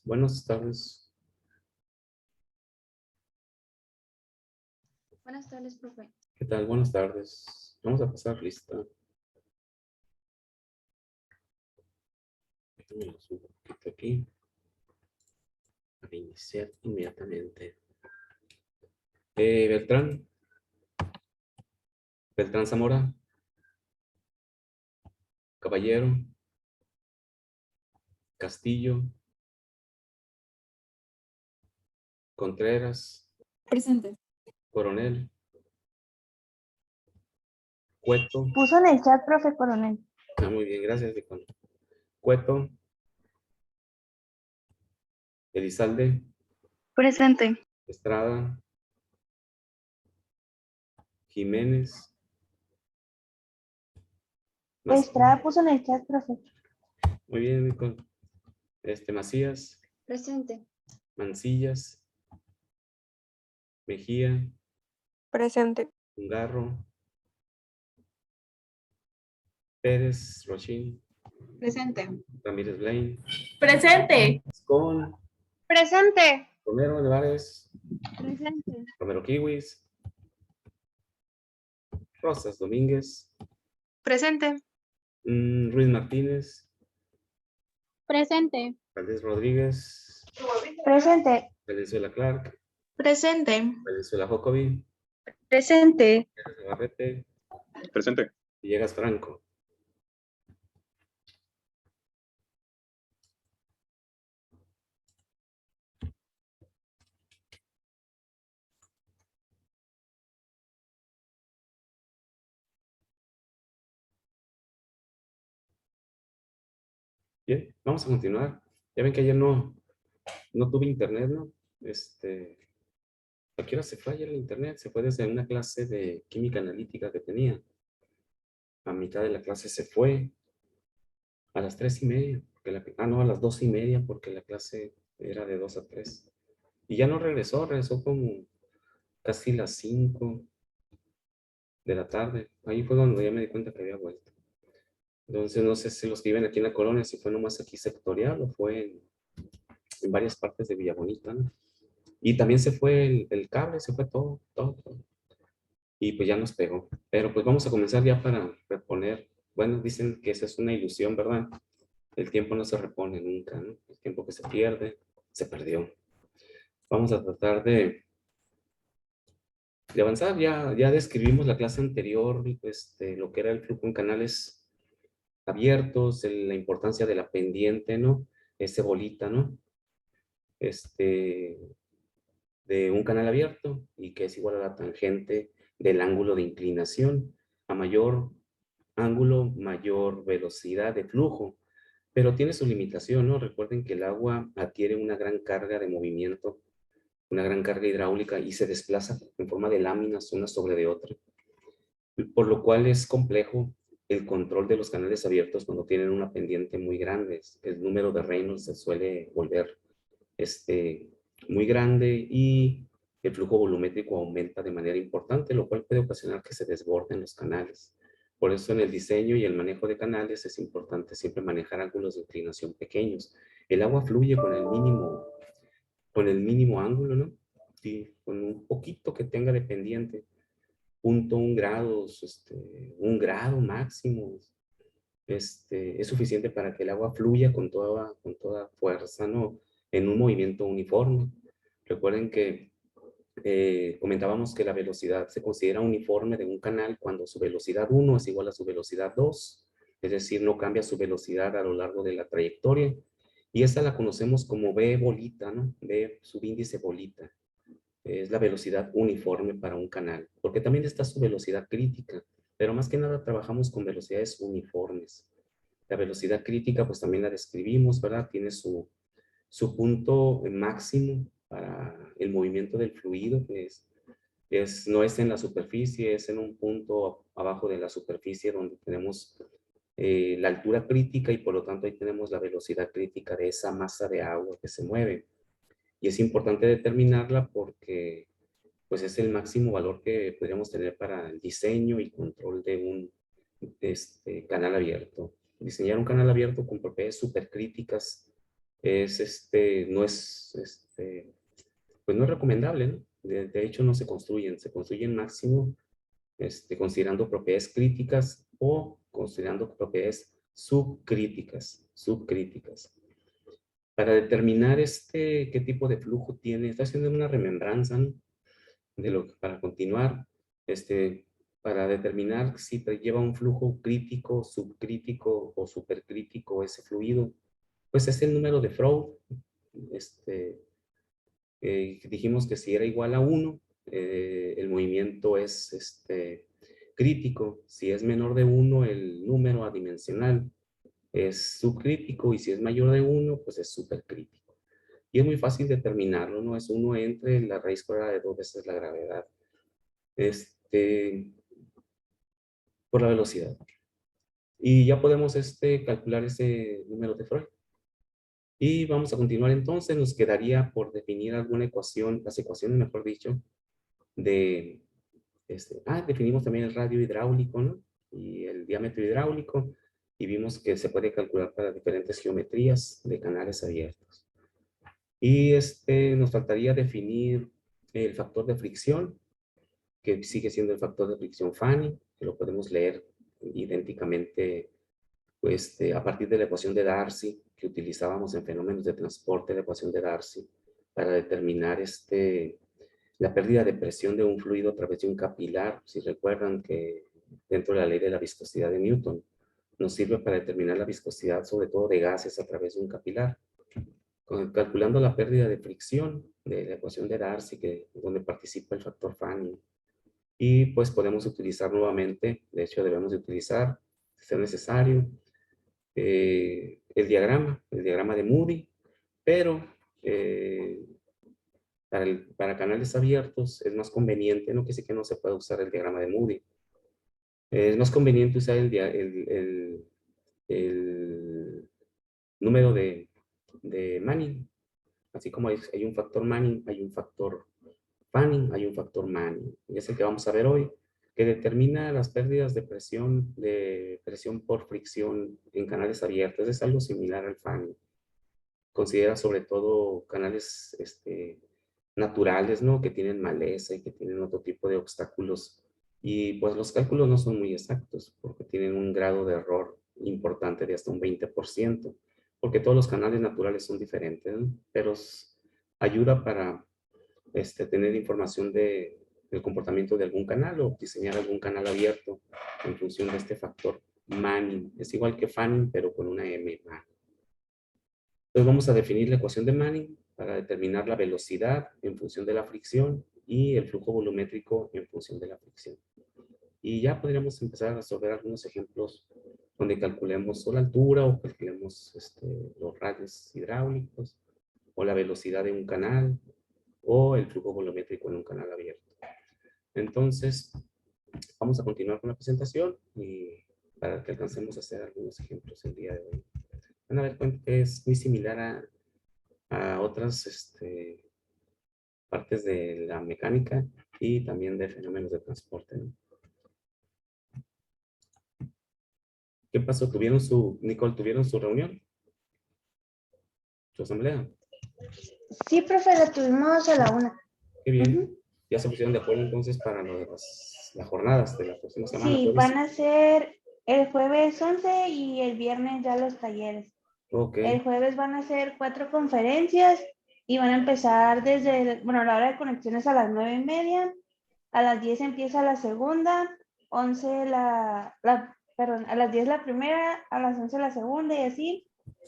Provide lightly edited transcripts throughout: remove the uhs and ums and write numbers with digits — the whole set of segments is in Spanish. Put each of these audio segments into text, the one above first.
Buenas tardes. Buenas tardes, profe. ¿Qué tal? Buenas tardes. Vamos a pasar lista. Déjame lo subo un poquito aquí. Para iniciar inmediatamente. Beltrán. Beltrán Zamora. Caballero. Castillo. Contreras. Presente. Coronel. Cueto. Puso en el chat, profe Coronel. Ah, muy bien, gracias, Nicole. Cueto. Elizalde. Presente. Estrada. Jiménez. Estrada puso en el chat, profe. Muy bien, Nicole. Macías. Presente. Mancillas. Mejía. Presente. Ungarro. Pérez, Rochín, Presente. Ramírez Blaine, Presente. Escon, Presente. Romero Nevares, Presente. Romero Kiwis, Rosas Domínguez, Presente. Ruiz Martínez, Presente. Valdés Rodríguez, Presente. Valenzuela Clark, Presente. Valenzuela Jocobi, Presente. Navarrete, Presente. Villegas Franco. Bien, vamos a continuar. Ya ven que ayer no tuve internet, ¿no? ¿A qué hora se fue ayer el internet? Se fue desde una clase de química analítica que tenía. A mitad de la clase se fue. A las 3:30, no, a las 2:30, porque la clase era de 2 a 3. Y ya no regresó como casi las 5 de la tarde. Ahí fue cuando ya me di cuenta que había vuelto. Entonces, no sé si los que viven aquí en la colonia, si fue nomás aquí sectorial o fue en varias partes de Villa Bonita, ¿no? Y también se fue el cable, se fue todo. Y pues ya nos pegó. Pero pues vamos a comenzar ya para reponer. Bueno, dicen que esa es una ilusión, ¿verdad? El tiempo no se repone nunca, ¿no? El tiempo que se pierde, se perdió. Vamos a tratar de avanzar. Ya describimos la clase anterior, lo que era el flujo en canales abiertos, la importancia de la pendiente, ¿no? Ese bolita, ¿no? De un canal abierto y que es igual a la tangente del ángulo de inclinación. A mayor ángulo, mayor velocidad de flujo. Pero tiene su limitación, ¿no? Recuerden que el agua adquiere una gran carga de movimiento, una gran carga hidráulica y se desplaza en forma de láminas una sobre de otra. Por lo cual es complejo el control de los canales abiertos cuando tienen una pendiente muy grande. El número de Reynolds se suele volver muy grande y el flujo volumétrico aumenta de manera importante, lo cual puede ocasionar que se desborden los canales. Por eso en el diseño y el manejo de canales es importante siempre manejar ángulos de inclinación pequeños. El agua fluye con el mínimo ángulo, ¿no? Y con un poquito que tenga de pendiente, 0.1 grados, 1 grado máximo, es suficiente para que el agua fluya con toda fuerza, ¿no? En un movimiento uniforme. Recuerden que comentábamos que la velocidad se considera uniforme de un canal cuando su velocidad 1 es igual a su velocidad 2, es decir, no cambia su velocidad a lo largo de la trayectoria. Y esta la conocemos como V bolita, ¿no? V subíndice bolita. Es la velocidad uniforme para un canal, porque también está su velocidad crítica, pero más que nada trabajamos con velocidades uniformes. La velocidad crítica, pues también la describimos, ¿verdad? Tiene su punto máximo para el movimiento del fluido, pues no es en la superficie, es en un punto abajo de la superficie donde tenemos la altura crítica y por lo tanto ahí tenemos la velocidad crítica de esa masa de agua que se mueve. Y es importante determinarla porque pues es el máximo valor que podríamos tener para el diseño y control de un canal abierto. Diseñar un canal abierto con propiedades supercríticas no es, pues no es recomendable, ¿no? De hecho, no se construyen máximo considerando propiedades críticas o considerando propiedades subcríticas. Para determinar qué tipo de flujo tiene, está haciendo una remembranza, ¿no? Para continuar, para determinar si lleva un flujo crítico, subcrítico o supercrítico ese fluido, pues es el número de Freud. Dijimos que si era igual a 1, el movimiento es crítico. Si es menor de 1, el número adimensional es subcrítico, y si es mayor de 1, pues es supercrítico. Y es muy fácil determinarlo, ¿no? Es 1 entre la raíz cuadrada de 2 veces la gravedad. Por la velocidad. Y ya podemos calcular ese número de Freud. Y vamos a continuar entonces. Nos quedaría por definir alguna ecuación, las ecuaciones, mejor dicho, de, definimos también el radio hidráulico, ¿no? Y el diámetro hidráulico. Y vimos que se puede calcular para diferentes geometrías de canales abiertos. Y nos faltaría definir el factor de fricción, que sigue siendo el factor de fricción Fanning, que lo podemos leer idénticamente a partir de la ecuación de Darcy que utilizábamos en fenómenos de transporte, la ecuación de Darcy, para determinar la pérdida de presión de un fluido a través de un capilar. Si recuerdan que dentro de la ley de la viscosidad de Newton, nos sirve para determinar la viscosidad, sobre todo de gases, a través de un capilar. Calculando la pérdida de fricción de la ecuación de Darcy, donde participa el factor Fanning. Y pues podemos utilizar nuevamente, de hecho debemos de utilizar, si es necesario, el diagrama de Moody, pero para canales abiertos es más conveniente, no que sí que no se puede usar el diagrama de Moody. Es más conveniente usar el número de Manning. Así como hay un factor Manning, hay un factor Fanning, hay un factor Manning. Y es el que vamos a ver hoy, que determina las pérdidas de presión por fricción en canales abiertos. Es algo similar al Fanning. Considera sobre todo canales naturales, ¿no? Que tienen maleza y que tienen otro tipo de obstáculos. Y pues los cálculos no son muy exactos, porque tienen un grado de error importante de hasta un 20%, porque todos los canales naturales son diferentes, ¿no? Pero ayuda para tener información del comportamiento de algún canal o diseñar algún canal abierto en función de este factor Manning. Es igual que Fanning, pero con una M. Entonces vamos a definir la ecuación de Manning para determinar la velocidad en función de la fricción y el flujo volumétrico en función de la fricción. Y ya podríamos empezar a resolver algunos ejemplos donde calculemos o la altura o calculemos los radios hidráulicos o la velocidad de un canal o el flujo volumétrico en un canal abierto. Entonces, vamos a continuar con la presentación y para que alcancemos a hacer algunos ejemplos el día de hoy. Van a ver que es muy similar a otras partes de la mecánica y también de fenómenos de transporte, ¿no? ¿Qué pasó? Nicole, ¿tuvieron su reunión? ¿Su asamblea? Sí, profe, la tuvimos a la 1. Qué bien. ¿Ya se pusieron de acuerdo entonces para lo de las jornadas de la próxima semana? Sí, van a ser el jueves 11 y el viernes ya los talleres. Ok. El jueves van a ser 4 conferencias y van a empezar desde, la hora de conexión es a las 9:30, a las 10 empieza la segunda, 11 a las 10 la primera, a las 11 la segunda y así,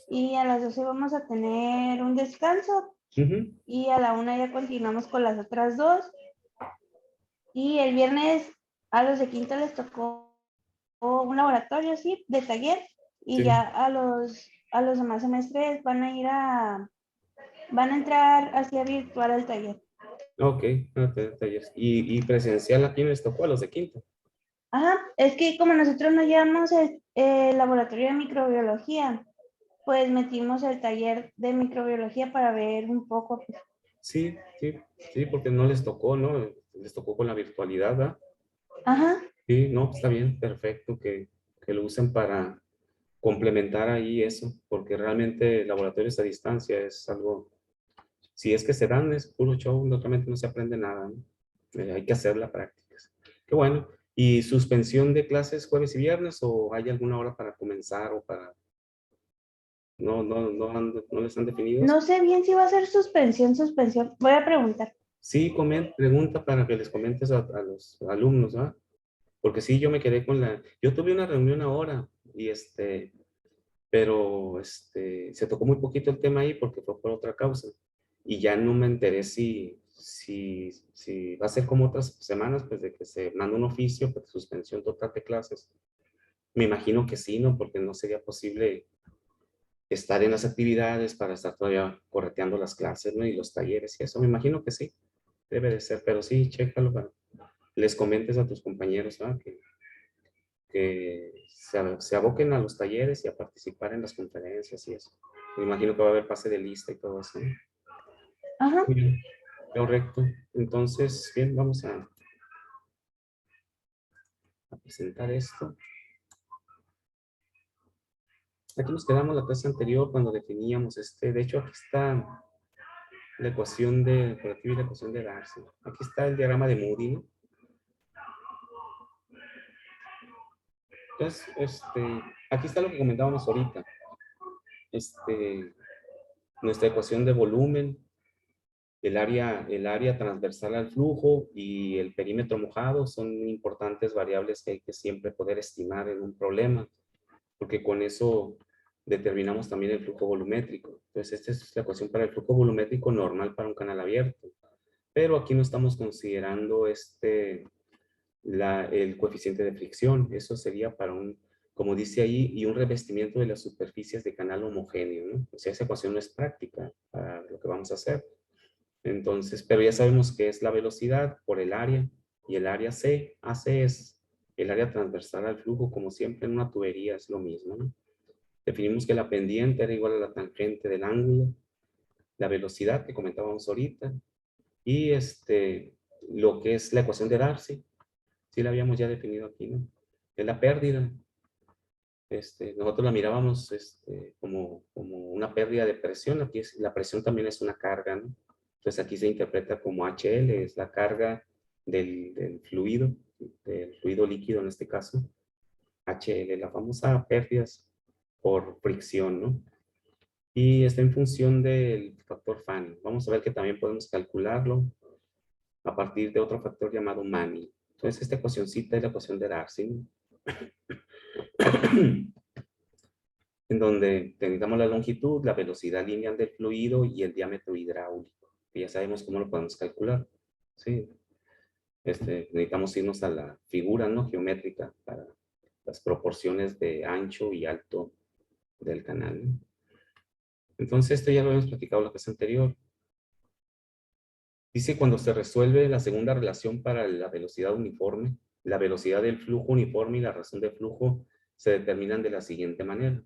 y a las 12 vamos a tener un descanso. Y a la 1 ya continuamos con las otras 2. Y el viernes a los de quinto les tocó un laboratorio, sí, de taller. Y sí. Ya a los demás semestres van a entrar hacia virtual al taller. Ok, talleres. ¿Y presencial a quién les tocó? A los de quinto. Ajá, es que como nosotros no llevamos el laboratorio de microbiología, pues metimos el taller de microbiología para ver un poco. Sí, porque no les tocó, ¿no? les tocó con la virtualidad, ¿verdad? Ajá. Sí, no, está bien, perfecto que lo usen para complementar ahí eso, porque realmente laboratorios a distancia es algo, si es que se dan, es puro show, realmente no se aprende nada, ¿no? Hay que hacer las prácticas. Qué bueno. ¿Y suspensión de clases jueves y viernes o hay alguna hora para comenzar o para... No les han definido eso? No sé bien si va a ser suspensión, suspensión. Voy a preguntar. Sí, pregunta para que les comentes a los alumnos, ¿ah? Porque sí, yo me quedé con la... Yo tuve una reunión ahora y pero se tocó muy poquito el tema ahí porque fue por otra causa. Y ya no me enteré si va a ser como otras semanas, pues de que se manda un oficio pues, de suspensión total de clases. Me imagino que sí, ¿no? Porque no sería posible estar en las actividades para estar todavía correteando las clases, ¿no? Y los talleres y eso. Me imagino que sí, debe de ser, pero sí, chécalo para les comentes a tus compañeros, ¿no? Que se aboquen a los talleres y a participar en las conferencias y eso. Me imagino que va a haber pase de lista y todo eso, ¿no? Ajá. Muy bien, correcto. Entonces, bien, vamos a presentar esto. Aquí nos quedamos la clase anterior cuando definíamos de hecho aquí está la ecuación de curativo y la ecuación de Darcy. Aquí está el diagrama de Moody, ¿no? Entonces, aquí está lo que comentábamos ahorita. Nuestra ecuación de volumen, el área transversal al flujo y el perímetro mojado son importantes variables que hay que siempre poder estimar en un problema, porque con eso determinamos también el flujo volumétrico. Entonces, esta es la ecuación para el flujo volumétrico normal para un canal abierto. Pero aquí no estamos considerando el coeficiente de fricción. Eso sería para como dice ahí, y un revestimiento de las superficies de canal homogéneo, ¿no? O sea, esa ecuación no es práctica para lo que vamos a hacer. Entonces, pero ya sabemos que es la velocidad por el área, y el área C, AC es el área transversal al flujo, como siempre en una tubería es lo mismo, ¿no? Definimos que la pendiente era igual a la tangente del ángulo, la velocidad que comentábamos ahorita, y lo que es la ecuación de Darcy, sí la habíamos ya definido aquí, ¿no? Es la pérdida. Nosotros la mirábamos como una pérdida de presión. Aquí la presión también es una carga, ¿no? Entonces aquí se interpreta como HL, es la carga del fluido líquido en este caso. HL, la famosa pérdidas por fricción, ¿no? Y está en función del factor Fanning. Vamos a ver que también podemos calcularlo a partir de otro factor llamado Manning. Entonces esta ecuacióncita es la ecuación de Darcy, ¿no? En donde necesitamos la longitud, la velocidad lineal del fluido y el diámetro hidráulico, que ya sabemos cómo lo podemos calcular. ¿Sí? Necesitamos irnos a la figura, ¿no? Geométrica para las proporciones de ancho y alto del canal, ¿no? Entonces, esto ya lo habíamos platicado la clase anterior. Dice cuando se resuelve la segunda relación para la velocidad uniforme, la velocidad del flujo uniforme y la razón de flujo se determinan de la siguiente manera.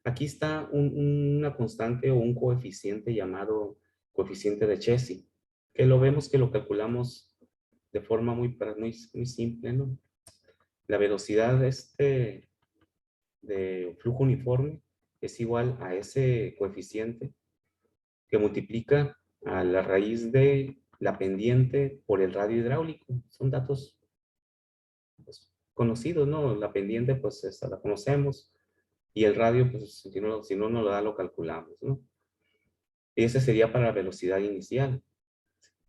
Aquí está una constante o un coeficiente llamado coeficiente de Chesi, que lo vemos que lo calculamos de forma muy simple, ¿no? La velocidad de flujo uniforme es igual a ese coeficiente que multiplica a la raíz de la pendiente por el radio hidráulico. Son datos pues, conocidos, ¿no? La pendiente, pues esa la conocemos. Y el radio, pues si no nos lo da, lo calculamos, ¿no? Y ese sería para la velocidad inicial,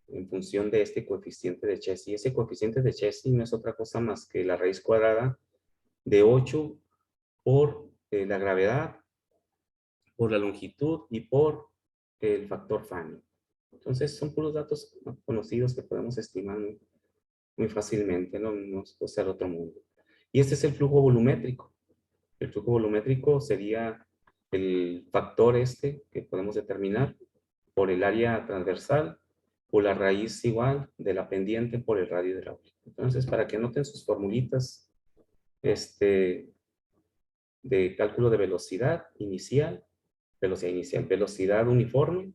en función de este coeficiente de Chesi. Ese coeficiente de Chesi no es otra cosa más que la raíz cuadrada de 8 por la gravedad, por la longitud y por el factor Fanning. Entonces, son puros datos conocidos que podemos estimar muy fácilmente, no es cosa del otro mundo. Y este es el flujo volumétrico. El flujo volumétrico sería el factor que podemos determinar por el área transversal o la raíz igual de la pendiente por el radio hidráulico. Entonces, para que anoten sus formulitas de cálculo de velocidad inicial, velocidad uniforme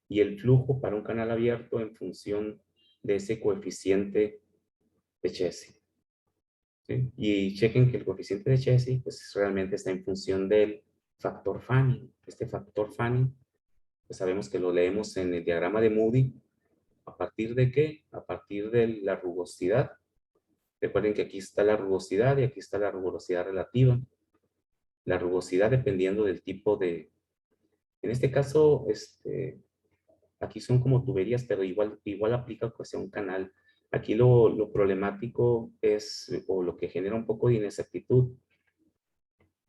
y el flujo para un canal abierto en función de ese coeficiente de Chesi. ¿Sí? Y chequen que el coeficiente de Chesi pues realmente está en función del factor Fanning. Este factor Fanning, pues sabemos que lo leemos en el diagrama de Moody. ¿A partir de qué? A partir de la rugosidad. Recuerden que aquí está la rugosidad y aquí está la rugosidad relativa. La rugosidad dependiendo del tipo de... En este caso, aquí son como tuberías, pero igual aplica hacia un canal. Aquí lo problemático es, o lo que genera un poco de inexactitud,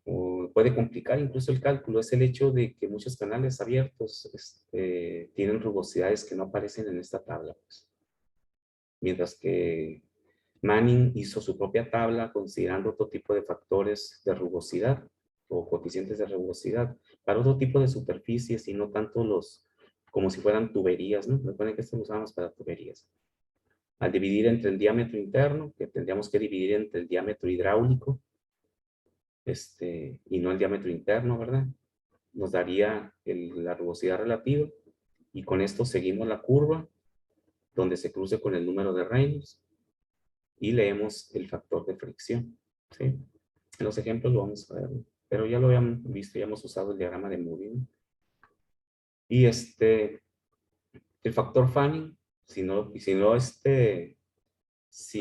o puede complicar incluso el cálculo, es el hecho de que muchos canales abiertos tienen rugosidades que no aparecen en esta tabla. Pues. Mientras que Manning hizo su propia tabla considerando otro tipo de factores de rugosidad o coeficientes de rugosidad para otro tipo de superficies y no tanto como si fueran tuberías, ¿no? Recuerden que esto lo usamos para tuberías. Al dividir entre el diámetro interno, que tendríamos que dividir entre el diámetro hidráulico, y no el diámetro interno, ¿verdad? Nos daría la rugosidad relativa y con esto seguimos la curva donde se cruce con el número de Reynolds y leemos el factor de fricción, ¿sí? En los ejemplos lo vamos a ver, ¿no? Pero ya lo habíamos visto, ya hemos usado el diagrama de Moody, ¿no? Y el factor Fanning, si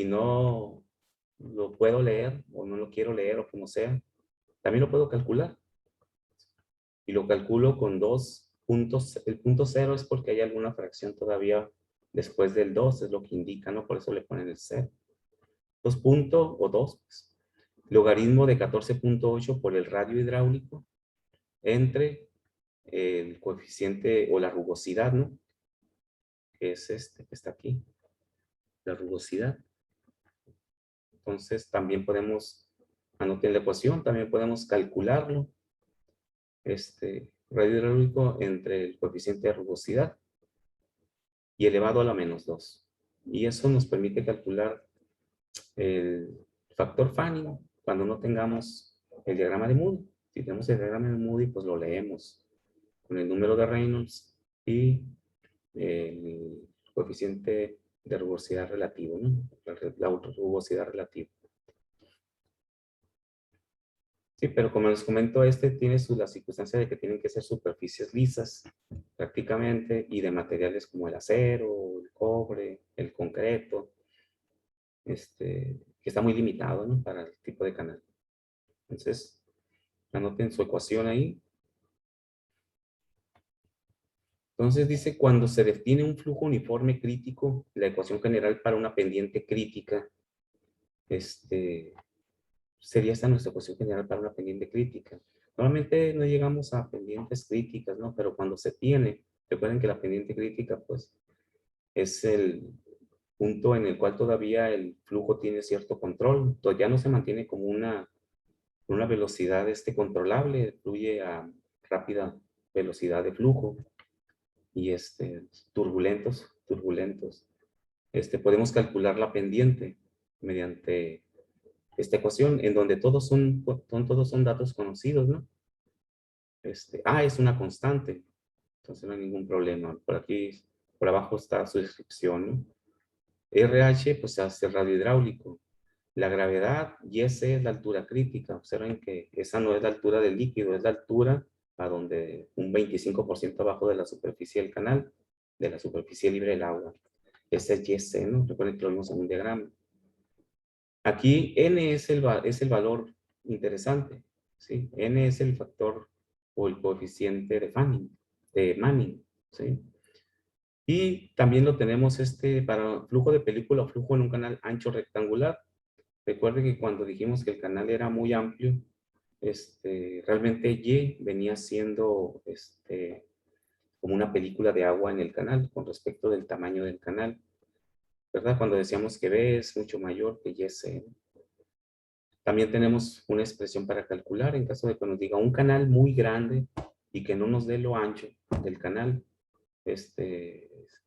no lo puedo leer o no lo quiero leer o como sea, también lo puedo calcular. Y lo calculo con 2 puntos. El punto 0 es porque hay alguna fracción todavía después del 2, es lo que indica, ¿no? Por eso le ponen el 0. 2 puntos o 2, pues. Logaritmo de 14.8 por el radio hidráulico entre el coeficiente o la rugosidad, ¿no? Que es que está aquí, la rugosidad. Entonces también podemos, anoten la ecuación, también podemos calcularlo. Radio hidráulico entre el coeficiente de rugosidad y elevado a la menos 2. Y eso nos permite calcular el factor Fanning cuando no tengamos el diagrama de Moody. Si tenemos el diagrama de Moody, pues lo leemos con el número de Reynolds y el coeficiente de rugosidad relativo, ¿no? La rugosidad relativa. Sí, pero como les comento, tiene la circunstancia de que tienen que ser superficies lisas prácticamente y de materiales como el acero, el cobre, el concreto, que está muy limitado, ¿no? Para el tipo de canal. Entonces, anoten su ecuación ahí. Entonces dice, cuando se define un flujo uniforme crítico, la ecuación general para una pendiente crítica, sería esta nuestra ecuación general para una pendiente crítica. Normalmente no llegamos a pendientes críticas, ¿no? Pero cuando se tiene, recuerden que la pendiente crítica, pues, es el punto en el cual todavía el flujo tiene cierto control. Entonces ya no se mantiene como una velocidad controlable, fluye a rápida velocidad de flujo y turbulentos. Podemos calcular la pendiente mediante esta ecuación en donde todos son datos conocidos, ¿no? Es una constante, entonces no hay ningún problema. Por aquí, por abajo está su descripción, ¿no? RH, pues hace radio hidráulico. La gravedad, y esa es la altura crítica. Observen que esa no es la altura del líquido, es la altura a donde un 25% abajo de la superficie del canal, de la superficie libre del agua. Ese es YC, ¿no? Recuerden que lo vimos en un diagrama. Aquí N es el valor interesante, ¿sí? N es el factor o el coeficiente de Manning, ¿sí? Y también lo tenemos para flujo de película o flujo en un canal ancho rectangular. Recuerden que cuando dijimos que el canal era muy amplio, realmente Y venía siendo como una película de agua en el canal con respecto del tamaño del canal, ¿verdad? Cuando decíamos que B es mucho mayor que YC. También tenemos una expresión para calcular en caso de que nos diga un canal muy grande y que no nos dé lo ancho del canal.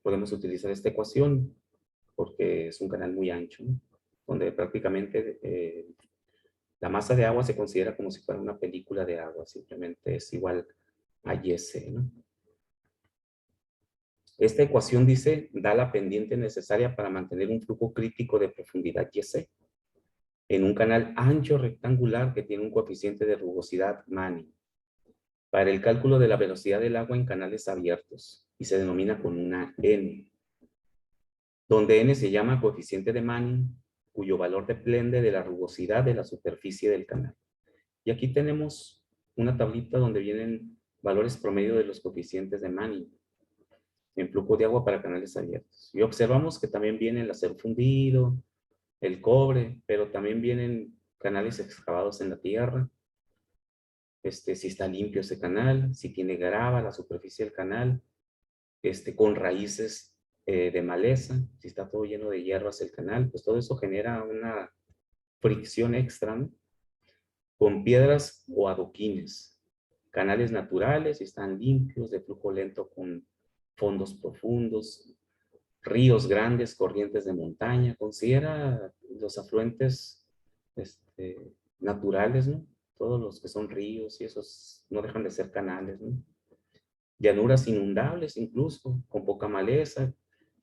Podemos utilizar esta ecuación porque es un canal muy ancho, ¿no? Donde prácticamente la masa de agua se considera como si fuera una película de agua, simplemente es igual a YC, ¿no? Esta ecuación dice, da la pendiente necesaria para mantener un flujo crítico de profundidad YC en un canal ancho rectangular que tiene un coeficiente de rugosidad Manning para el cálculo de la velocidad del agua en canales abiertos y se denomina con una N, donde N se llama coeficiente de Manning, cuyo valor depende de la rugosidad de la superficie del canal. Y aquí tenemos una tablita donde vienen valores promedio de los coeficientes de Manning en flujo de agua para canales abiertos. Y observamos que también viene el acero fundido, el cobre, pero también vienen canales excavados en la tierra. Si está limpio ese canal, si tiene grava la superficie del canal, con raíces de maleza, si está todo lleno de hierbas el canal, pues todo eso genera una fricción extra, ¿no? Con piedras o adoquines. Canales naturales, si están limpios, de flujo lento con fondos profundos, ríos grandes, corrientes de montaña. Considera los afluentes naturales, ¿no? Todos los que son ríos y esos no dejan de ser canales, ¿no? Llanuras inundables incluso, con poca maleza.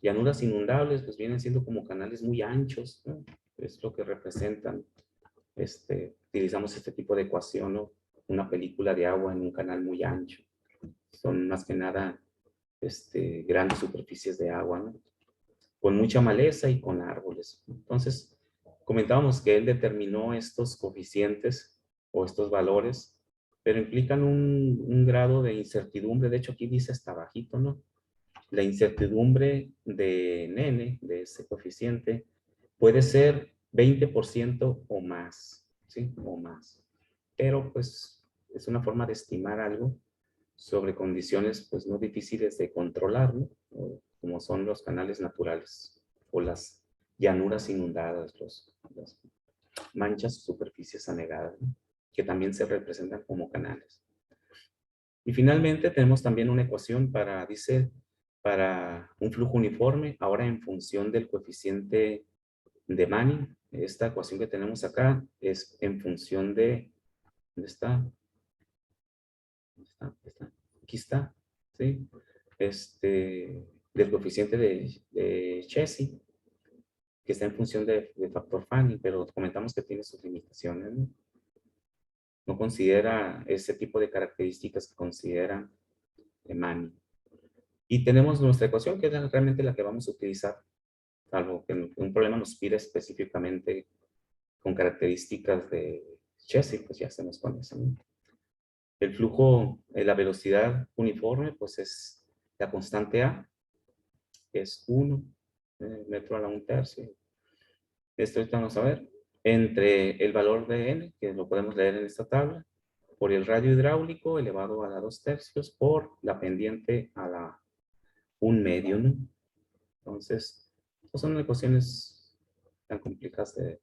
Llanuras inundables pues vienen siendo como canales muy anchos, ¿no? Es lo que representan. Utilizamos este tipo de ecuación, ¿no? Una película de agua en un canal muy ancho. Son más que nada grandes superficies de agua, ¿no? Con mucha maleza y con árboles. Entonces, comentábamos que él determinó estos coeficientes o estos valores, pero implican un grado de incertidumbre. De hecho, aquí dice hasta bajito, ¿no? La incertidumbre de N, de ese coeficiente, puede ser 20% o más, ¿sí? O más. Pero, pues, es una forma de estimar algo sobre condiciones, pues, no difíciles de controlar, ¿no? Como son los canales naturales o las llanuras inundadas, las manchas o superficies anegadas, ¿no? Que también se representan como canales. Y finalmente tenemos también una ecuación dice, para un flujo uniforme, ahora en función del coeficiente de Manning. Esta ecuación que tenemos acá es en función de, ¿dónde está? ¿Dónde está? ¿Dónde está? Aquí está, ¿sí? Del coeficiente de Chessy, que está en función de factor Fanning, pero comentamos que tiene sus limitaciones, ¿no? No considera ese tipo de características que considera Manning. Y tenemos nuestra ecuación, que es realmente la que vamos a utilizar, salvo que un problema nos pide específicamente con características de Chessy, pues ya hacemos con eso, ¿no? El flujo, la velocidad uniforme, pues es la constante A, que es 1 metro a la 1/3. Esto ahorita vamos a ver. Entre el valor de N, que lo podemos leer en esta tabla, por el radio hidráulico elevado a la 2/3 por la pendiente a la 1/2, ¿no? Entonces, no son ecuaciones tan complicadas de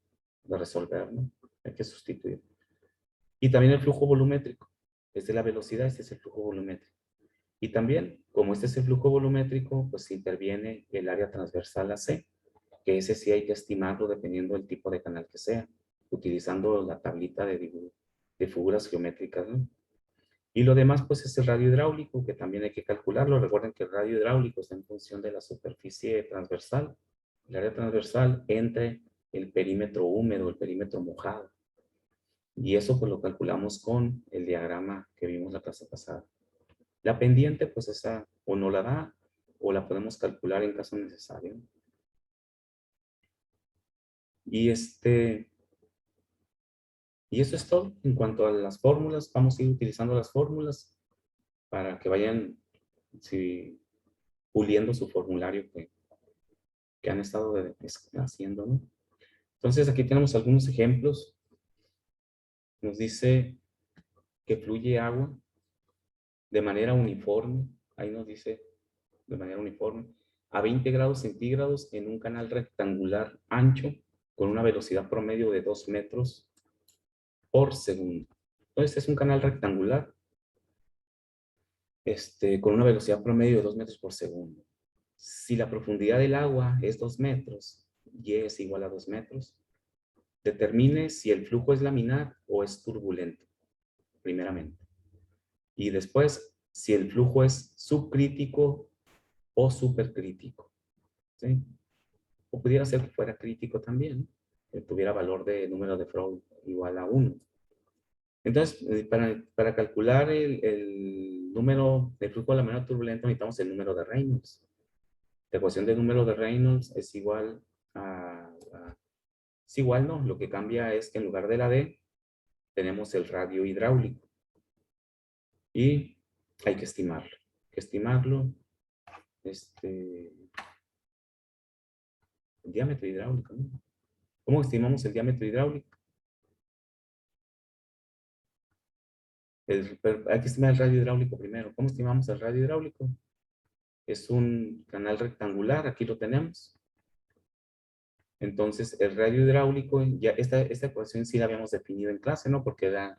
resolver, ¿no? Hay que sustituir. Y también el flujo volumétrico. Esta es la velocidad, este es el flujo volumétrico. Y también, como este es el flujo volumétrico, pues interviene el área transversal AC, que ese sí hay que estimarlo dependiendo del tipo de canal que sea, utilizando la tablita de figuras geométricas, ¿no? Y lo demás, pues es el radio hidráulico, que también hay que calcularlo. Recuerden que el radio hidráulico está en función de la superficie transversal, el área transversal entre el perímetro húmedo, el perímetro mojado. Y eso pues lo calculamos con el diagrama que vimos la clase pasada. La pendiente, pues esa o no la da, o la podemos calcular en caso necesario. Y y eso es todo. En cuanto a las fórmulas, vamos a ir utilizando las fórmulas para que vayan puliendo su formulario que han estado haciendo, ¿no? Entonces aquí tenemos algunos ejemplos. Nos dice que fluye agua de manera uniforme. Ahí nos dice de manera uniforme a 20 grados centígrados en un canal rectangular ancho con una velocidad promedio de 2 metros por segundo. Entonces es un canal rectangular con una velocidad promedio de 2 metros por segundo. Si la profundidad del agua es 2 metros, y es igual a 2 metros, determine si el flujo es laminar o es turbulento, primeramente. Y después, si el flujo es subcrítico o supercrítico, ¿sí? O pudiera ser que fuera crítico también, que tuviera valor de número de Freud igual a 1. Entonces, para calcular el número de flujo a la menor turbulencia necesitamos el número de Reynolds. La ecuación del número de Reynolds es igual es igual, ¿no? Lo que cambia es que en lugar de la D tenemos el radio hidráulico. Y hay que estimarlo. Hay que estimarlo. El diámetro hidráulico, ¿no? ¿Cómo estimamos el diámetro hidráulico? Hay que estimar el radio hidráulico primero. ¿Cómo estimamos el radio hidráulico? Es un canal rectangular, aquí lo tenemos. Entonces, el radio hidráulico, ya esta ecuación sí la habíamos definido en clase, ¿no? Porque era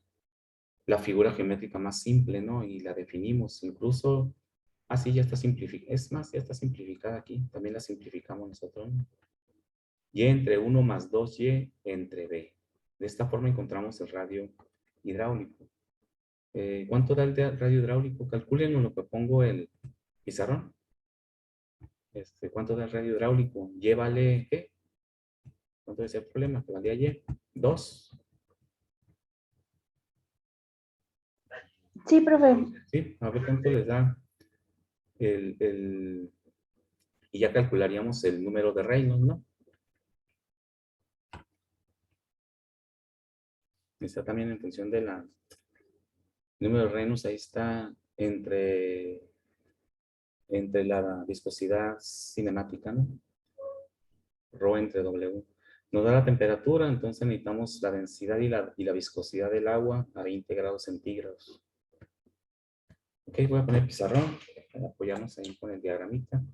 la figura geométrica más simple, ¿no? Y la definimos. Incluso, así ya está simplificada. Es más, ya está simplificada aquí. También la simplificamos nosotros, ¿no? Y entre 1 más 2y entre b. De esta forma encontramos el radio hidráulico. ¿Cuánto da el radio hidráulico? Calculen lo que pongo el pizarrón. ¿Cuánto da el radio hidráulico? Llévale, ¿qué? ¿Cuánto es el problema? Que valía y. 2. Sí, profe. Sí, a ver cuánto les da y ya calcularíamos el número de Reynolds, ¿no? Está también en función de el número de Reynolds, ahí está entre la viscosidad cinemática, ¿no? Rho entre W. Nos da la temperatura, entonces necesitamos la densidad y la viscosidad del agua a 20 grados centígrados. Ok, voy a poner pizarrón para apoyarnos ahí con el diagramita.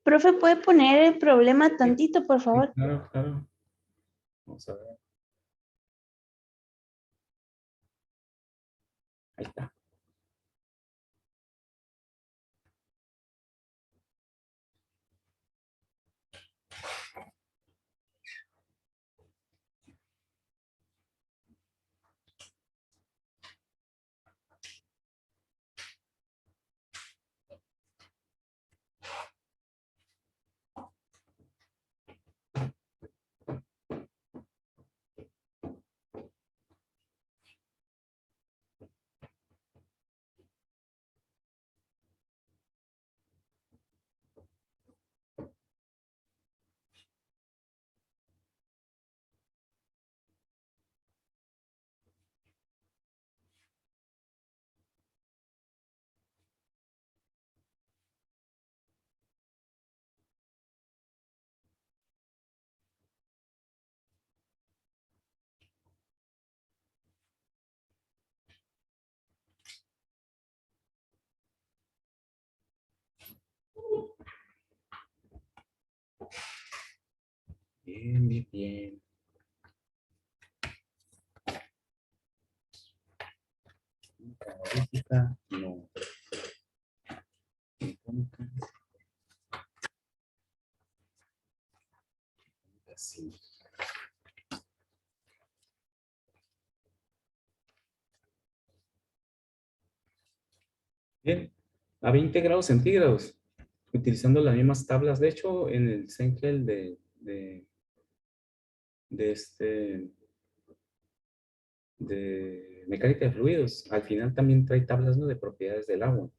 Profe, ¿puede poner el problema tantito, por Sí, favor? claro, claro. Vamos a ver. Ahí está. Bien, bien, bien. Calorífica, no. Mecánica. Sí. Bien, a 20 grados centígrados, utilizando las mismas tablas. De hecho, en el Senkel de de mecánica de fluidos, al final también trae tablas, ¿no?, de propiedades del agua.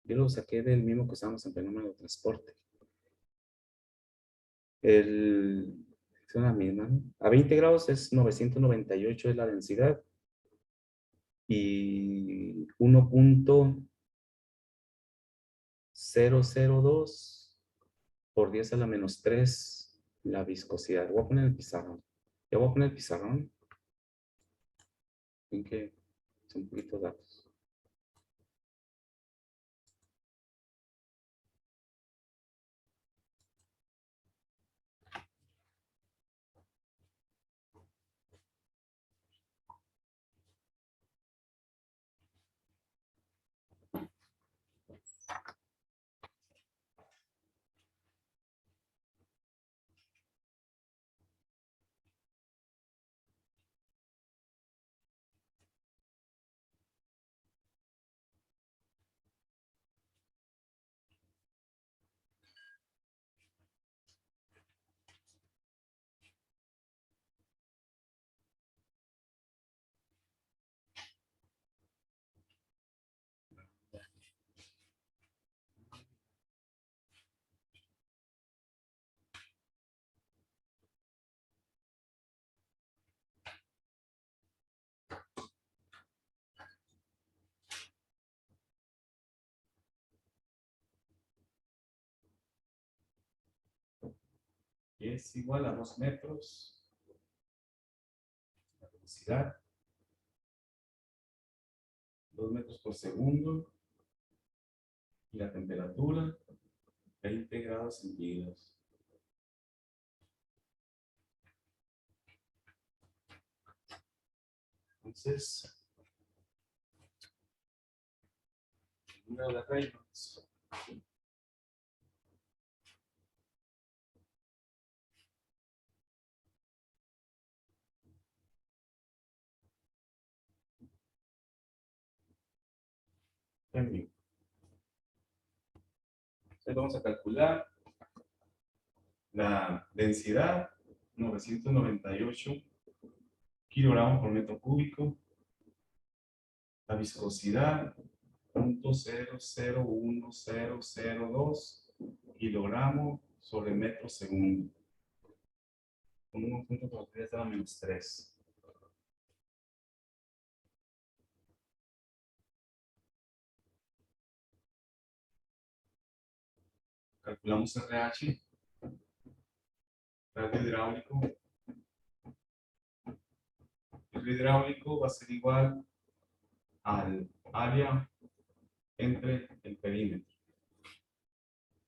Yo lo saqué del mismo que usamos en fenómeno de transporte. Son las mismas, ¿no? A 20 grados es 998 es la densidad y 1.002 por 10 a la menos 3 la viscosidad. Voy a poner el pizarrón. Ya voy a poner el pizarrón. Ven que son poquitos datos. es igual a 2 metros. La velocidad, 2 metros por segundo. Y la temperatura, 20 grados centígrados. Entonces, el número de Reynolds. Entonces vamos a calcular la densidad, 998 kilogramos por metro cúbico. La viscosidad, 0.001002 kilogramos sobre metro segundo. Con un punto de probabilidad de -3. Calculamos RH, radio hidráulico. El hidráulico va a ser igual al área entre el perímetro.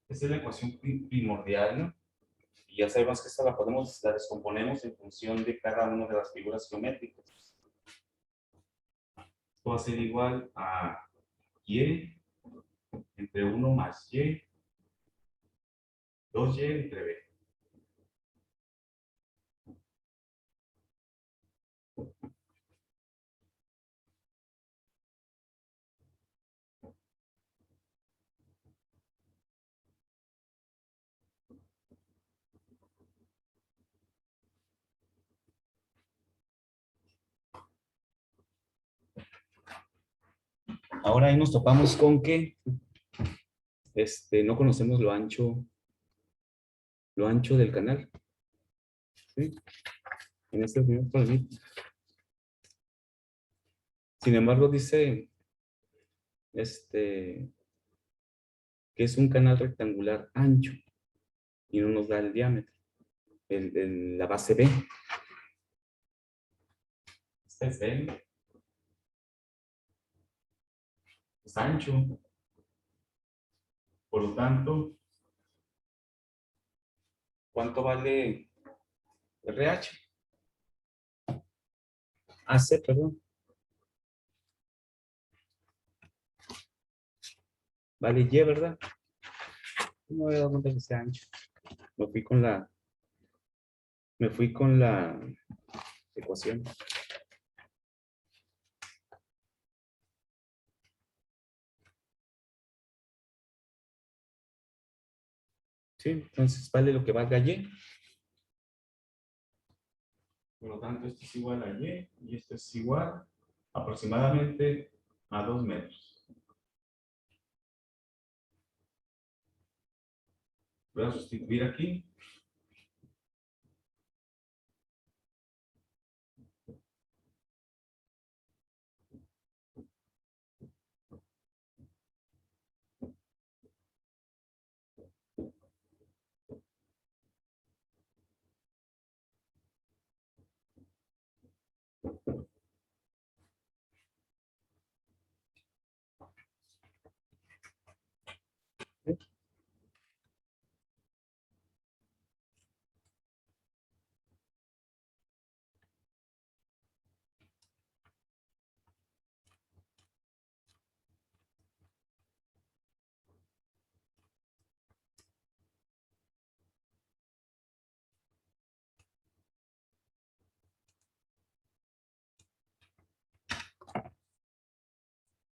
Esa es la ecuación primordial, ¿no? Y ya sabemos que esta la descomponemos en función de cada una de las figuras geométricas. Esto va a ser igual a y entre 1 más y, 2y entre b. Ahora ahí nos topamos con que no conocemos lo ancho del canal. ¿Sí? En este primer problema. Sin embargo, dice que es un canal rectangular ancho y no nos da el diámetro, la base B. Este es B. Es ancho. Por lo tanto, ¿cuánto vale RH? AC, perdón. Vale Y, ¿verdad? No me he dado cuenta que sea ancho. Me fui con la ecuación. Sí, entonces vale lo que valga Y. Por lo tanto, esto es igual a y esto es igual aproximadamente a 2 metros. Voy a sustituir aquí.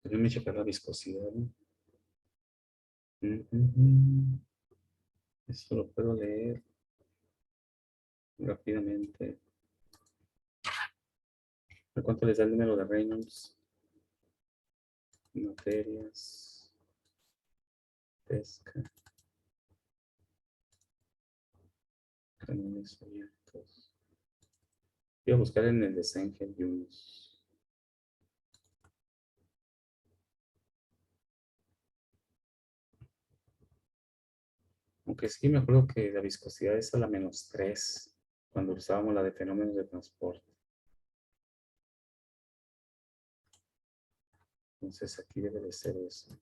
Déjame checar la viscosidad, ¿no? Esto lo puedo leer rápidamente. ¿A cuánto les da el número de Reynolds? Materias. Pesca. Canales abiertos. Voy a buscar en el de Sengel Yunus. Aunque sí me acuerdo que la viscosidad es a la -3 cuando usábamos la de fenómenos de transporte. Entonces aquí debe de ser eso.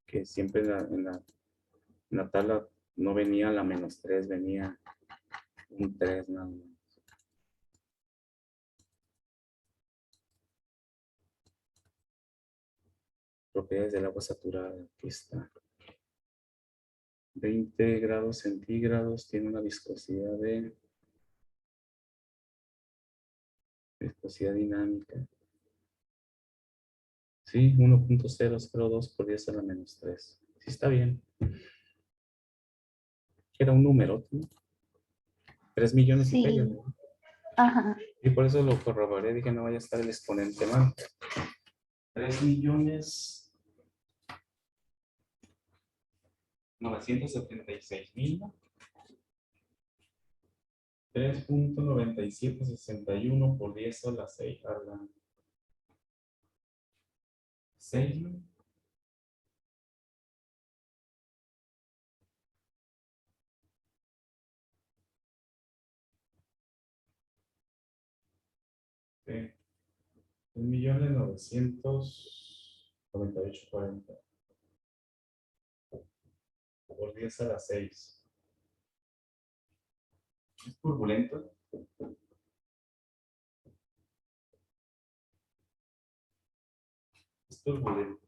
Que siempre en la tabla no venía la -3, venía un 3 nada más. Propiedades del agua saturada, aquí está. 20 grados centígrados, tiene una viscosidad dinámica. Sí, 1.002 por 10 a la -3. Sí, está bien. Era un número, ¿no? 3 millones y feria, Sí, ¿no? ajá. Y por eso lo corroboré, dije no vaya a estar el exponente mal. 3 millones 976,000, 3.9761 por 10 a la 6 a la 6, ¿no? Sí. 1.998.40 por 10 a la 6. ¿Es turbulento? Es turbulento.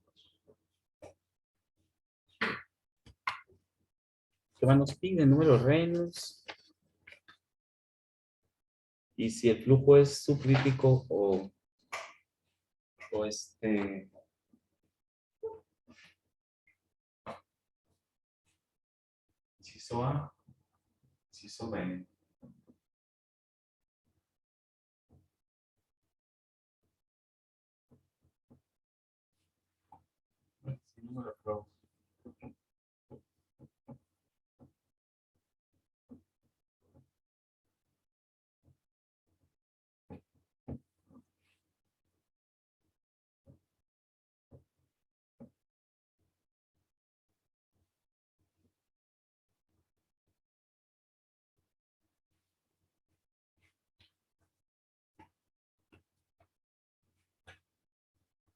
¿Qué más nos pide? Número Reynolds. Y si el flujo es subcrítico o inciso A, inciso B. Sí, número pro.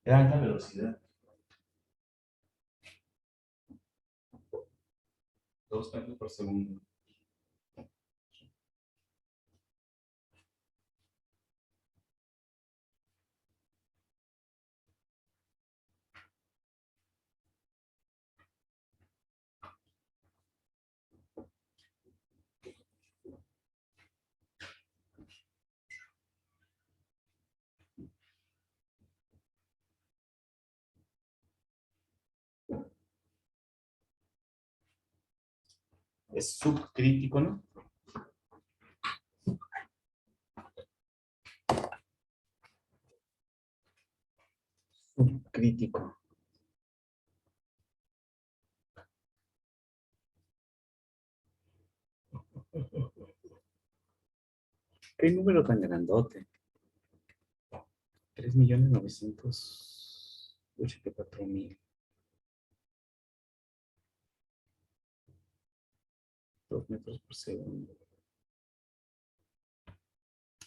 De alta velocidad. 2 metros por segundo. Es subcrítico, ¿no? Subcrítico. ¿Qué número tan grandote? 3.984.000. 2 metros por segundo.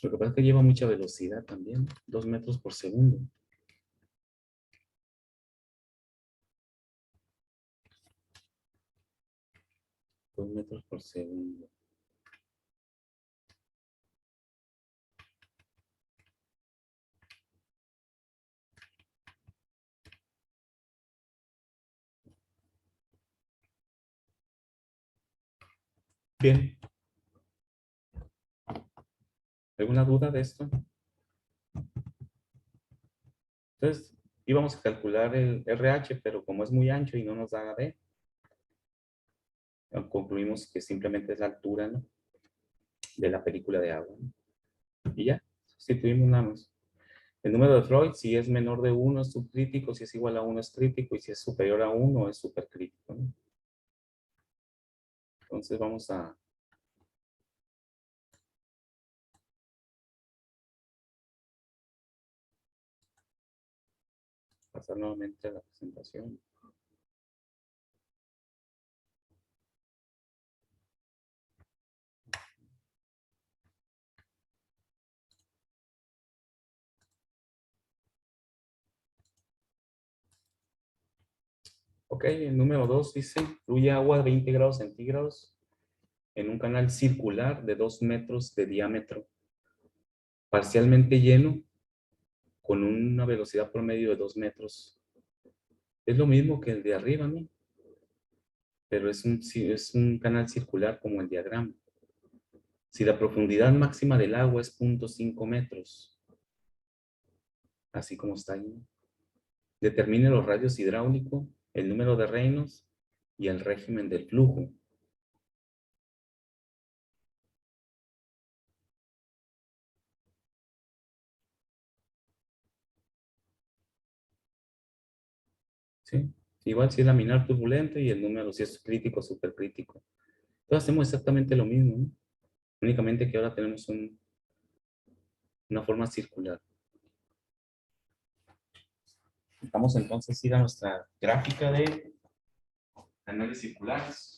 Lo que pasa es que lleva mucha velocidad también. 2 metros por segundo. 2 metros por segundo. Bien. ¿Alguna duda de esto? Entonces, íbamos a calcular el RH, pero como es muy ancho y no nos da D, concluimos que simplemente es la altura, ¿no? De la película de agua, ¿no? Y ya, sustituimos nada más. El número de Freud, si es menor de 1 es subcrítico, si es igual a 1 es crítico, y si es superior a 1 es supercrítico, ¿no? Entonces vamos a pasar nuevamente a la presentación. Ok, el número 2 dice, fluye agua a 20 grados centígrados en un canal circular de 2 metros de diámetro, parcialmente lleno, con una velocidad promedio de 2 metros. Es lo mismo que el de arriba, ¿no? Pero es un canal circular como el diagrama. Si la profundidad máxima del agua es 0.5 metros, así como está ahí, ¿no? Determine los radios hidráulicos, el número de reinos y el régimen del flujo. ¿Sí? Igual si es laminar turbulento y el número si es crítico, supercrítico. Entonces hacemos exactamente lo mismo, ¿no? Únicamente que ahora tenemos una forma circular. Vamos entonces a ir a nuestra gráfica de canales circulares.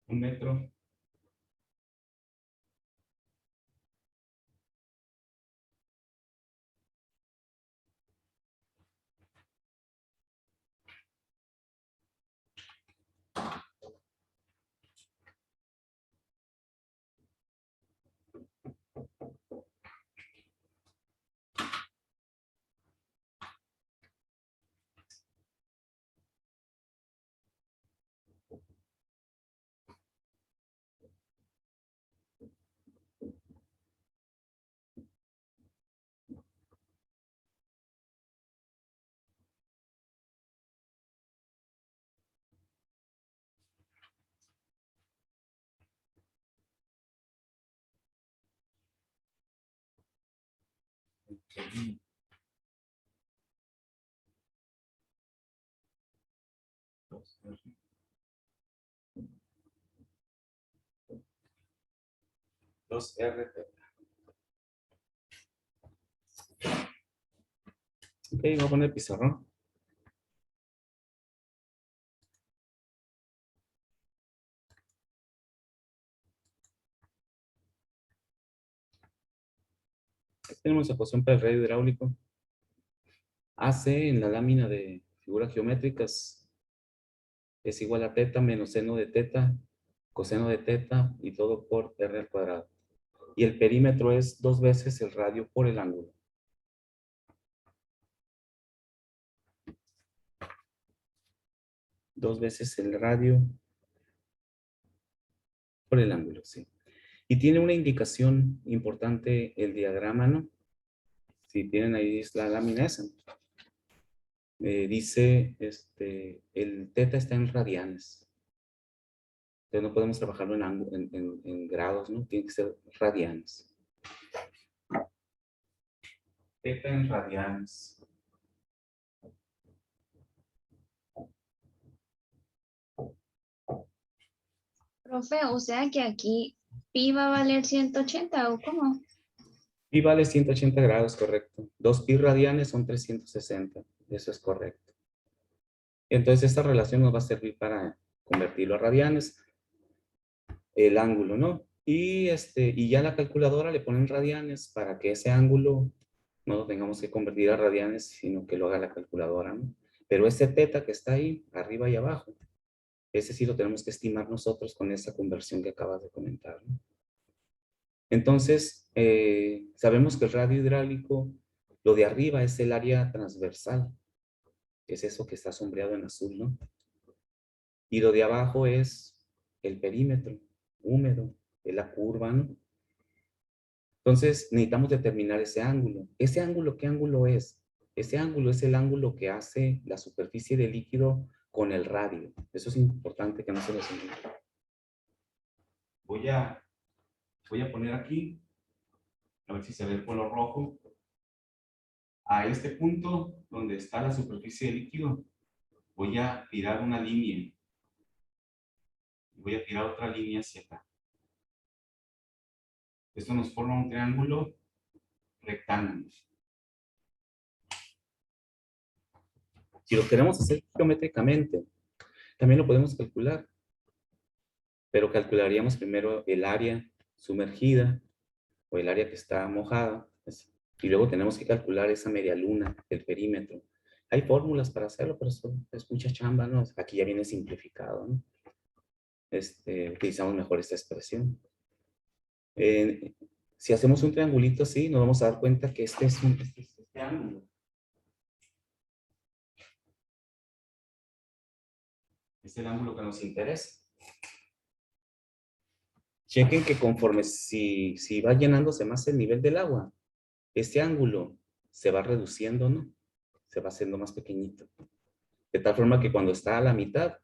Un metro. Dos RT. Ok, voy a poner pizarrón. Aquí tenemos la ecuación para el radio hidráulico. AC en la lámina de figuras geométricas es igual a teta menos seno de teta, coseno de teta y todo por R al cuadrado. Y el perímetro es 2 veces el radio por el ángulo. Dos veces el radio por el ángulo, sí. Y tiene una indicación importante el diagrama, ¿no? Si tienen ahí es la lámina esa. Dice, el teta está en radianes. Entonces no podemos trabajarlo en grados, ¿no? Tiene que ser radianes. Teta en radianes. Profe, o sea que aquí pi va a valer 180 ¿o cómo? Pi vale 180 grados, correcto. 2 pi radianes son 360. Eso es correcto. Entonces esta relación nos va a servir para convertirlo a radianes. El ángulo, ¿no? Y ya la calculadora le ponen radianes para que ese ángulo no lo tengamos que convertir a radianes, sino que lo haga la calculadora, ¿no? Pero ese teta que está ahí, arriba y abajo, ese sí lo tenemos que estimar nosotros con esa conversión que acabas de comentar, ¿no? Entonces, sabemos que el radio hidráulico, lo de arriba es el área transversal, que es eso que está sombreado en azul, ¿no? Y lo de abajo es el perímetro húmedo, es la curva, ¿no? Entonces, necesitamos determinar ese ángulo. ¿Ese ángulo qué ángulo es? Ese ángulo es el ángulo que hace la superficie del líquido con el radio. Eso es importante que no se lo olvide. Voy a poner aquí, a ver si se ve el color rojo. A este punto donde está la superficie del líquido, voy a tirar una línea. Voy a tirar otra línea hacia acá. Esto nos forma un triángulo rectángulo. Si lo queremos hacer geométricamente, también lo podemos calcular. Pero calcularíamos primero el área sumergida o el área que está mojada. Y luego tenemos que calcular esa media luna, el perímetro. Hay fórmulas para hacerlo, pero eso es mucha chamba, ¿no? Aquí ya viene simplificado, ¿no? Utilizamos mejor esta expresión. Si hacemos un triangulito así, nos vamos a dar cuenta que este es este ángulo. Es el ángulo que nos interesa. Chequen que conforme si va llenándose más el nivel del agua, este ángulo se va reduciendo, ¿no? Se va haciendo más pequeñito. De tal forma que cuando está a la mitad,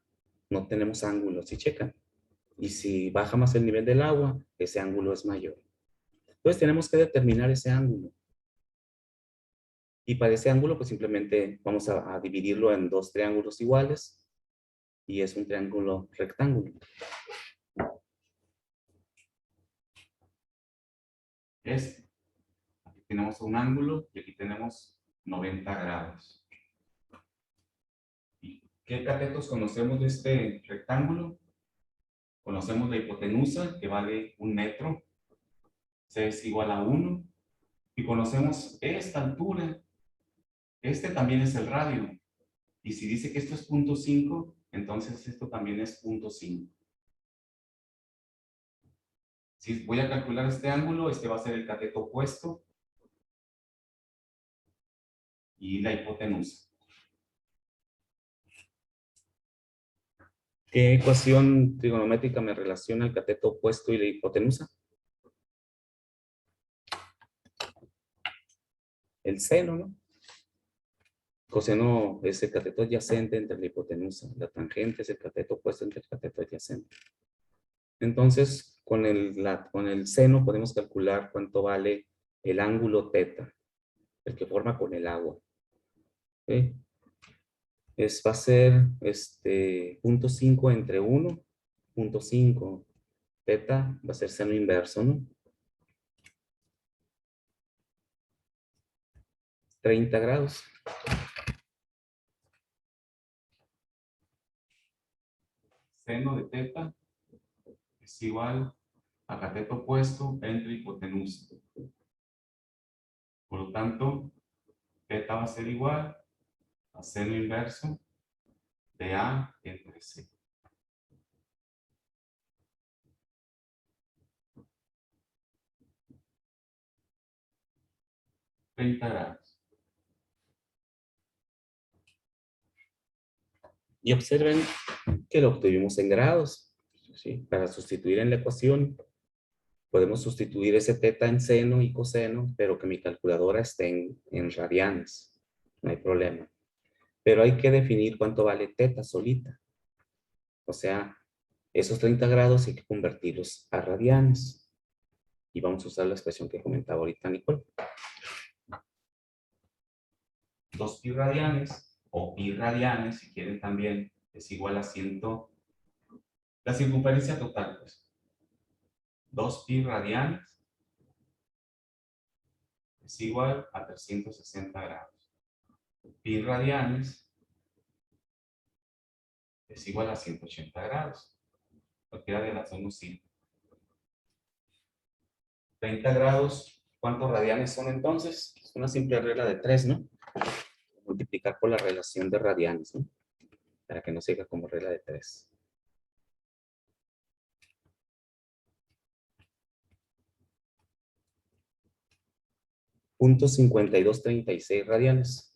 no tenemos ángulo, ¿sí checan? Y si baja más el nivel del agua, ese ángulo es mayor. Entonces tenemos que determinar ese ángulo. Y para ese ángulo, pues simplemente vamos a dividirlo en dos triángulos iguales. Y es un triángulo rectángulo. Aquí tenemos un ángulo y aquí tenemos 90 grados. ¿Y qué catetos conocemos de este rectángulo? Conocemos la hipotenusa, que vale 1 metro. C es igual a 1. Y conocemos esta altura. Este también es el radio. Y si dice que esto es 0.5, entonces esto también es 0.5. Si voy a calcular este ángulo, este va a ser el cateto opuesto y la hipotenusa. ¿Qué ecuación trigonométrica me relaciona el cateto opuesto y la hipotenusa? El seno, ¿no? Coseno es el cateto adyacente entre la hipotenusa. La tangente es el cateto opuesto entre el cateto adyacente. Entonces, con el seno podemos calcular cuánto vale el ángulo teta, el que forma con el agua. ¿Okay? Va a ser 0.5 entre 1, 0.5. Teta va a ser seno inverso, ¿no? 30 grados. Seno de teta es igual a cateto opuesto entre hipotenusa. Por lo tanto, teta va a ser igual a seno inverso de A entre C. $30. Y observen que lo obtuvimos en grados. ¿Sí? Para sustituir en la ecuación, podemos sustituir ese teta en seno y coseno, pero que mi calculadora esté en radianes. No hay problema. Pero hay que definir cuánto vale teta solita. O sea, esos 30 grados hay que convertirlos a radianes. Y vamos a usar la expresión que comentaba ahorita Nicole. 2 pi radianes, o pi radianes, si quieren también, es igual a 100. La circunferencia total, pues. 2 pi radianes es igual a 360 grados. Pi radianes es igual a 180 grados. Cualquiera de las dos nos sirve. 30 grados, ¿cuántos radianes son entonces? Es una simple regla de 3, ¿no? Multiplicar por la relación de radianes, ¿no? Para que no siga como regla de 3. .5236 radianes.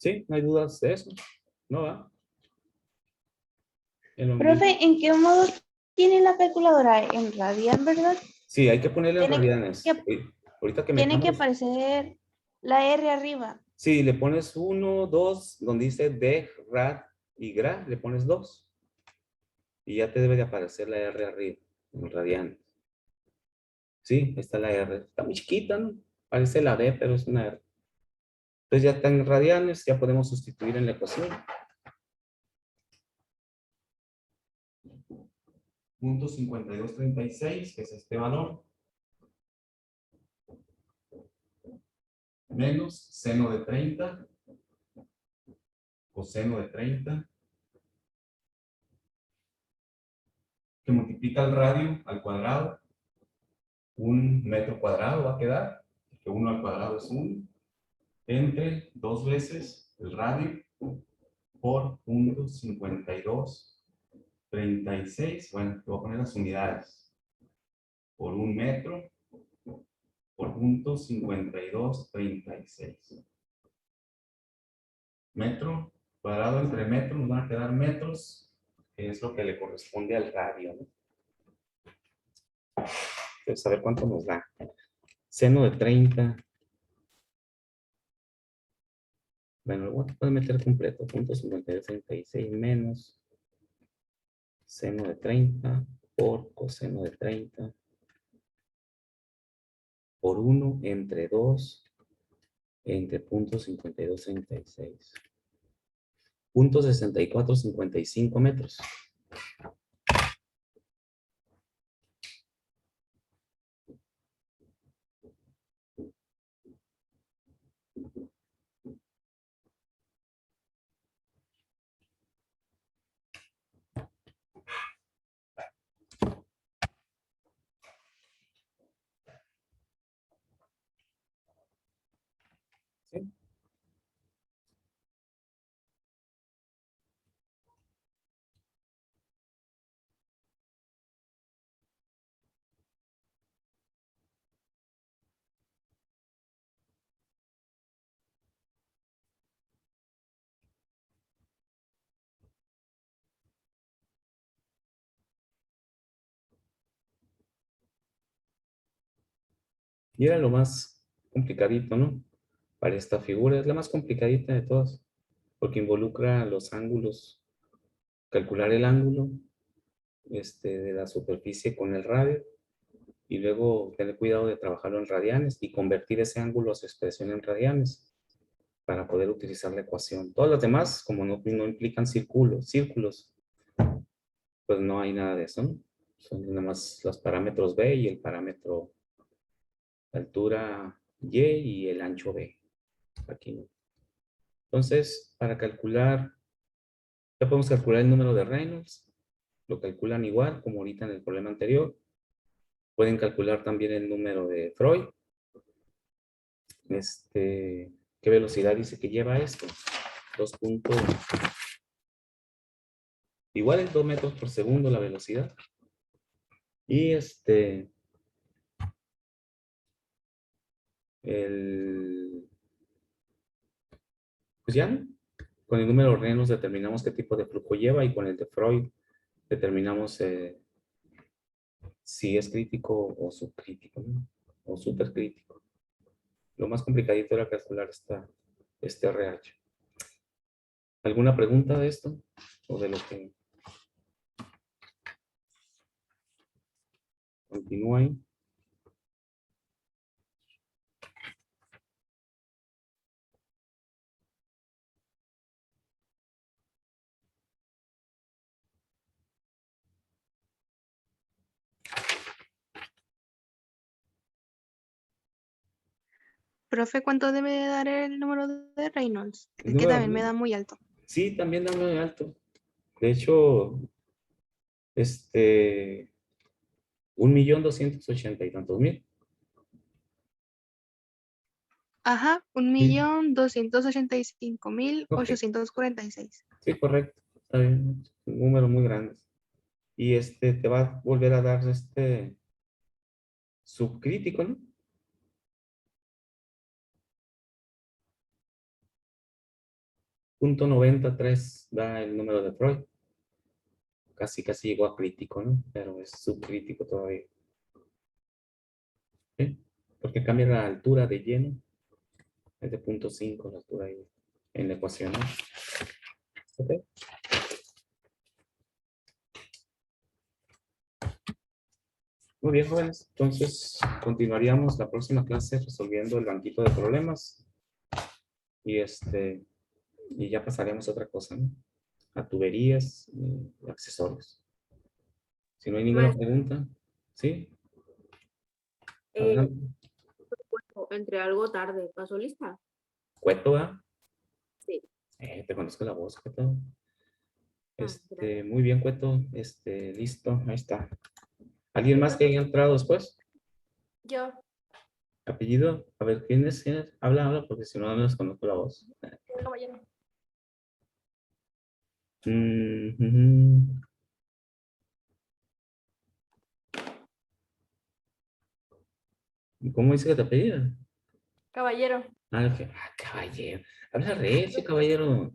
Sí, no hay dudas de eso. No va. En lo mismo. Profe, ¿en qué modo tiene la calculadora? En radian, ¿verdad? Sí, hay que ponerle en Tiene radianes. que, Ahorita que tiene que metamos, aparecer la R arriba. sí, le pones 1, 2, donde dice deg, rad y gra, le pones 2. Y ya te debe de aparecer la R arriba, en radianes. Sí, está la R. Está muy chiquita, ¿no? Parece la D, pero es una R. Entonces ya está en radianes, ya podemos sustituir en la ecuación. Punto 5236, que es este valor, menos seno de 30, coseno de 30, que multiplica el radio al cuadrado, 1 metro cuadrado va a quedar, que 1 al cuadrado es 1, entre 2 veces el radio por punto 5236, bueno, te voy a poner las unidades, por 1 metro por punto 5236. Metro cuadrado entre metros, nos van a quedar metros, que es lo que le corresponde al radio, ¿no? Entonces, a ver cuánto nos da. Seno de 30. Bueno, lo voy a meter completo. Punto 5236 menos seno de 30 por coseno de 30 por 1 entre 2 entre punto 5236. Punto 6455 metros. ¿Sí? Y era lo más complicadito, ¿no? Para esta figura es la más complicadita de todas, porque involucra los ángulos, calcular el ángulo de la superficie con el radio y luego tener cuidado de trabajarlo en radianes y convertir ese ángulo a su expresión en radianes para poder utilizar la ecuación. Todas las demás, como no implican círculos, pues no hay nada de eso, ¿no? Son nada más los parámetros B y el parámetro altura Y el ancho B. Aquí no. Entonces, para calcular, ya podemos calcular el número de Reynolds. Lo calculan igual como ahorita en el problema anterior. Pueden calcular también el número de Freud. ¿Qué velocidad dice que lleva esto? 2 puntos. Igual es 2 metros por segundo la velocidad. Y pues ya, ¿no? Con el número de Reynolds determinamos qué tipo de flujo lleva y con el de Freud determinamos si es crítico o subcrítico, ¿no? O supercrítico. Lo más complicadito era calcular este RH. ¿Alguna pregunta de esto? ¿O de lo que continúa ahí? Profe, ¿cuánto debe de dar el número de Reynolds? El Es que número de también me da Reynolds. muy alto. Sí, también da muy alto. De hecho, 1.280.000 y tantos. Ajá, Sí, ok. 1.285.846. Sí, correcto. Está bien. Un número muy grande. Y te va a volver a dar subcrítico, ¿no? .93 da el número de Freud. Casi llegó a crítico, ¿no? Pero es subcrítico todavía. ¿Sí? Porque cambia la altura de lleno. Es de 0.5 la altura ahí en la ecuación, ¿no? ¿Ok? Muy bien, jóvenes. Entonces, continuaríamos la próxima clase resolviendo el banquito de problemas. Y ya pasaremos a otra cosa, ¿no? A tuberías y accesorios. Si no hay ninguna pregunta, ¿sí? Adelante. Entré algo tarde. ¿Pasó lista? Cueto, ¿ah? Sí. Te conozco la voz, Cueto. Gracias. Muy bien, Cueto. Listo, ahí está. ¿Alguien más que haya entrado después? Yo. ¿Apellido? A ver, ¿quién es? Habla, porque si no, no les conozco la voz. Caballero. Ujú. ¿Cómo dice que te apellida? Caballero. Caballero. Habla recio, caballero.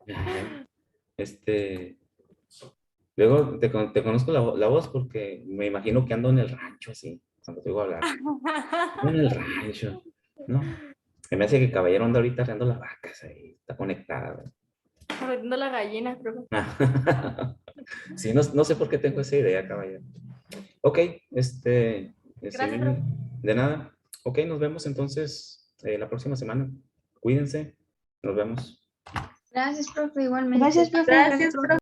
Ay, Luego te conozco la voz porque me imagino que ando en el rancho así, cuando te digo hablar. Ando en el rancho, ¿no? Se me hace que caballero anda ahorita arreando las vacas ahí, está conectada. Metiendo las gallinas, profe. Sí, no sé por qué tengo esa idea, caballero. Ok, Gracias, profe. de nada. Ok, nos vemos entonces la próxima semana. Cuídense, nos vemos. Gracias, profe, igualmente. Gracias, profe. Gracias, profe.